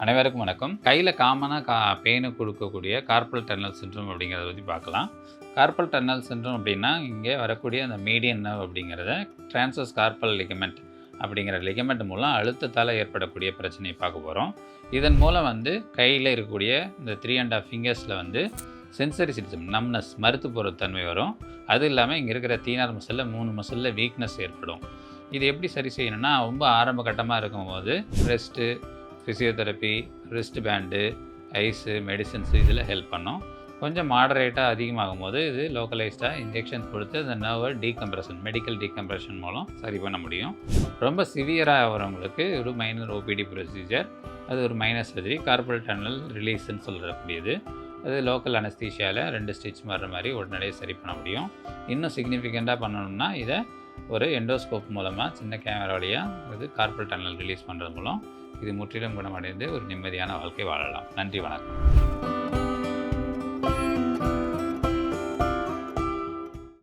அனைவருக்கும் வணக்கம். கையில காமனா பெயின் கொடுக்கக்கூடிய கார்பல் டன்னல் சிண்ட்ரோம் அப்படிங்கிறத பத்தி பார்க்கலாம். கார்பல் டன்னல் சிண்ட்ரோம் அப்படின்னா, இங்கே வரக்கூடிய அந்த மீடியன் நர்வ் அப்படிங்கிறத டிரான்ஸ்வர்ஸ் கார்பல் லிகமெண்ட் அப்படிங்கிற லிகமெண்ட் மூலம் அழுத்தத்தால் ஏற்படக்கூடிய பிரச்சனையை பார்க்க போகிறோம். இதன் மூலம் கையில் இருக்கக்கூடிய இந்த 3½ ஃபிங்கர்ஸில் சென்சரி சிஸ்டம் நம்னஸ் மறுத்து போகிற தன்மை வரும். அது இல்லாமல் இங்கே இருக்கிற தீனார் மசிலில் 3 மசிலில் வீக்னஸ் ஏற்படும். இது எப்படி சரி செய்யணும்னா, ரொம்ப ஆரம்ப கட்டமாக இருக்கும்போது rest, physiotherapy, wrist band, ice, medicines இதில் ஹெல்ப் பண்ணும். கொஞ்சம் மாடரேட்டாக அதிகமாகும் போது இது லோக்கலைஸ்டாக இன்ஜெக்ஷன் கொடுத்து அந்த நர்வை டீகம்ப்ரெஷன் மெடிக்கல் டீகம்ப்ரெஷன் மூலம் சரி பண்ண முடியும். ரொம்ப சிவியராக வரவங்களுக்கு ஒரு மைனர் ஓபிடி ப்ரொசீஜர், அது ஒரு மைனர் சர்ஜரி, கார்பல் டன்னல் ரிலீஸ்ன்னு சொல்லக்கூடியது. அது லோக்கல் அனஸ்தீஷியாவில் 2 ஸ்டிச் மாறுற மாதிரி உடனடியாக சரி பண்ண முடியும். இன்னும் சிக்னிஃபிகண்ட்டாக பண்ணணும்னா இதை ஒரு எண்டோஸ்கோப் மூலமாக சின்ன கேமரா வழியாக கார்பல் டன்னல் ரிலீஸ் பண்ணுறது மூலம் இது முற்றிலும் குணமடைந்து ஒரு நிம்மதியான வாழ்க்கை வாழலாம். நன்றி, வணக்கம்.